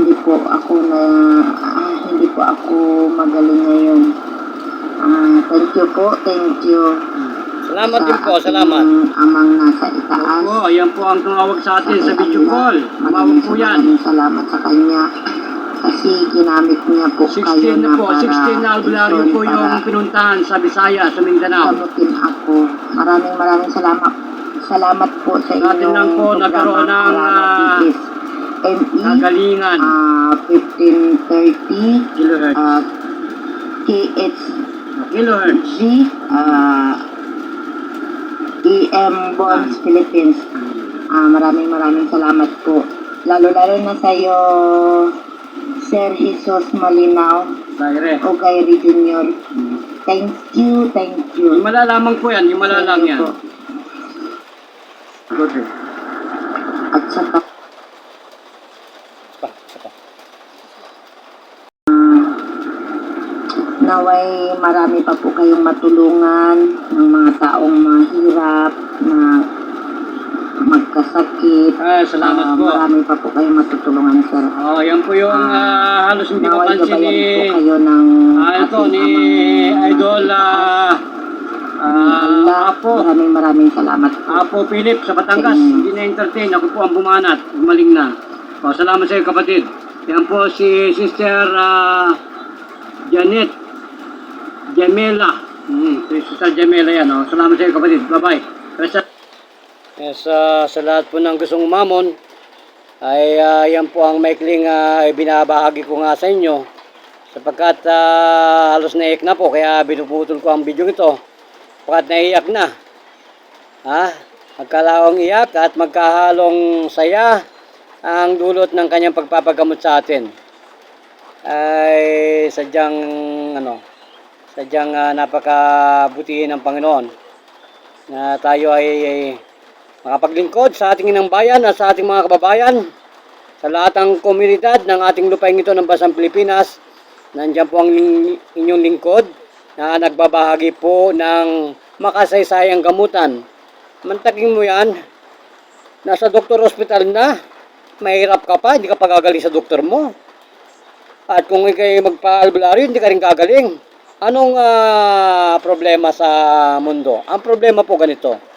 hindi po ako magaling ngayon. Thank you po, thank you. Salamat din po, salamat. Amang nasa itaas. Opo, ayan po ang tumawag sa atin sa video call. Tumawag po yan. Maraming salamat sa kanya. Kasi ginamit niya po kayo 16 na na po, 16 na albularyo po yung pinuntahan sa Bisaya, sa Mindanao. Gamutin ako. Maraming salamat. Salamat po sa inyong Natin lang po nagkaroon ng kagalingan. 1530 Kilohertz. KHZ Kilohertz. EM Bonds Philippines. Maraming salamat po. Lalo na sa iyo, Sir Jesus Malinaw Dire. o Gayri Junior. Thank you. Yung malalaman po yan, yung malalang yan. Good. At saka naway marami pa po kayong matulungan ng mga taong mahirap na magkasakit. Salamat po. Marami pa po kayong matutulungan, sir. Yan po yung halos hindi Naway mapansin gabayan ni po kayo ng ito ni Idol Apo. Maraming salamat po. Apo Philip sa Batangas. Hindi na-entertain. Ako po ang bumanat. Gumaling na. Salamat sa iyo, kapatid. Yan po si Sister Janet Jamela. Sister Jamela yan. Salamat sa iyo, kapatid. Bye-bye. Yes, sa lahat po ng gustong umamon ay yan po ang maikling binabahagi ko nga sa inyo sapagkat halos naiyak na po kaya binuputol ko ang video ito sapagkat naiyak na magkalawang iyak at magkahalong saya ang dulot ng kanyang pagpapagamot sa atin ay sadyang napakabuti ng Panginoon na tayo ay makapaglingkod sa ating inang bayan at sa ating mga kababayan sa lahat ng komunidad ng ating lupain ito ng Bansang Pilipinas. Nandiyan po ang inyong lingkod na nagbabahagi po ng makasaysayang gamutan. Mantaking mo yan, nasa doktor hospital na, mahirap ka pa, hindi ka pa gagaling sa doktor mo. At kung ikay magpa-albularyo, hindi ka rin gagaling. Anong problema sa mundo? Ang problema po ganito.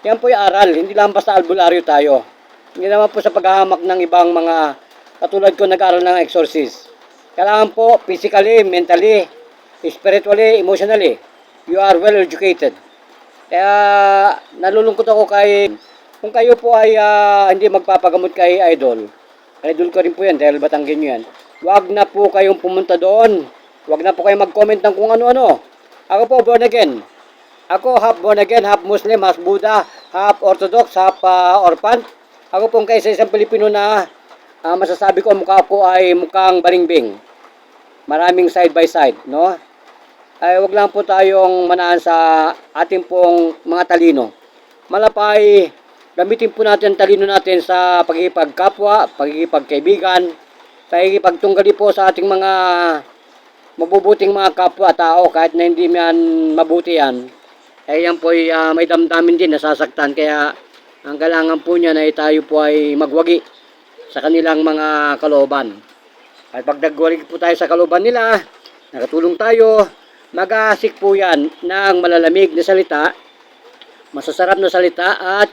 Yan po yung aral, hindi lang basta albularyo tayo. Hindi naman po sa paghahamak ng ibang mga katulad ko nag-aral ng exorcist. Kailangan po physically, mentally, spiritually, emotionally, you are well educated. Kaya nalulungkot ako kung kayo po ay hindi magpapagamot kay Idol ko rin po yan dahil Batanggin nyo yan. Huwag na po kayong pumunta doon. Huwag na po kayong mag-comment ng kung ano-ano. Ako po born again. Ako half born again, half Muslim, half Buddha, half Orthodox, half Orphan. Ako pong kaisa-isang Pilipino na masasabi ko ang mukha ko ay mukhang baringbing. Maraming side by side, no? Ay wag lang po tayong manahan sa ating pong mga talino. Malapay, gamitin po natin ang talino natin sa pagkikipagkapwa, pagkikipagkaibigan, pagkikipagtunggali po sa ating mga mabubuting mga kapwa tao kahit na hindi man mabuti yan. Yan po ay may damdamin din, nasasaktan. Kaya ang kailangan po niya na tayo po ay magwagi sa kanilang mga kalooban. At pag nagwagi po tayo sa kalooban nila, nakatulong tayo, mag-aasik po yan ng malalamig na salita, masasarap na salita at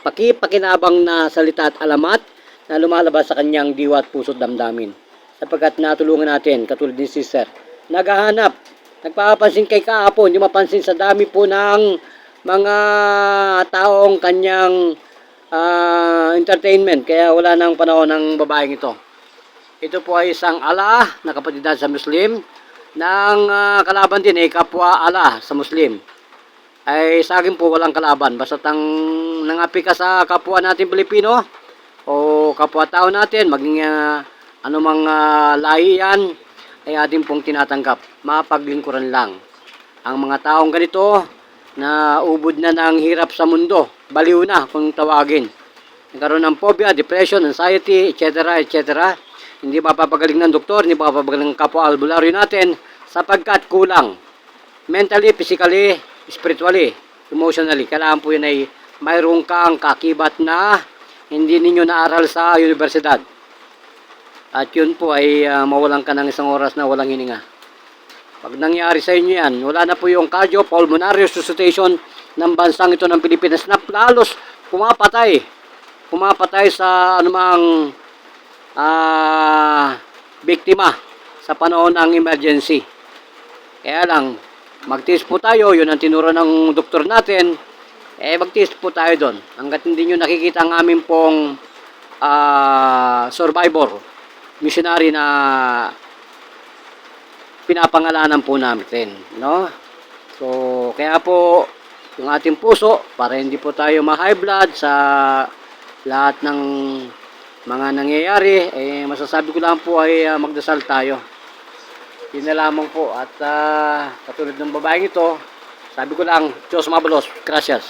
pakipakinabang na salita at alamat na lumalabas sa kanyang diwa at puso't damdamin. Sapagkat natulungan natin, katulad ni Sister, naghahanap. Nagpapansin kay kahapon, hindi mapansin sa dami po ng mga taong kanyang entertainment. Kaya wala nang panahon ng babaeng ito. Ito po ay isang ala na kapatid sa Muslim. Ng kalaban din ay kapwa ala sa Muslim. Ay sa akin po walang kalaban. Basta nangapi ka sa kapwa natin Pilipino o kapwa tao natin, maging anumang lahi yan, ay ating pong tinatanggap. Mapaglingkuran lang. Ang mga taong ganito na ubod na ng hirap sa mundo, baliw na kung tawagin. Nagkaroon ng phobia, depression, anxiety, etc. etc. Hindi mapapagaling ng doktor, hindi mapapagaling ng kapwa albularyo natin sapagkat kulang. Mentally, physically, spiritually, emotionally. Kailangan po yun ay mayroong kang kakibat na hindi ninyo naaral sa universidad. at yun po ay mawalan ka ng isang oras na walang hininga. Pag nangyari sa inyo yan, wala na po yung cardiopulmonary resuscitation ng bansang ito ng Pilipinas na lalos pumapatay sa anumang biktima sa panahon ng emergency. Kaya lang, magtiis po tayo, yun ang tinuro ng doktor natin, magtiis po tayo doon. Hanggat hindi nyo nakikita ang aming pong survivor, missionary na pinapangalanan po namin, no? So, kaya po, yung ating puso, para hindi po tayo ma-high blood sa lahat ng mga nangyayari, masasabi ko lang po ay magdasal tayo. Yun na lamang po. At katulad ng babaeng ito, sabi ko lang, Diyos mabalos, gracias.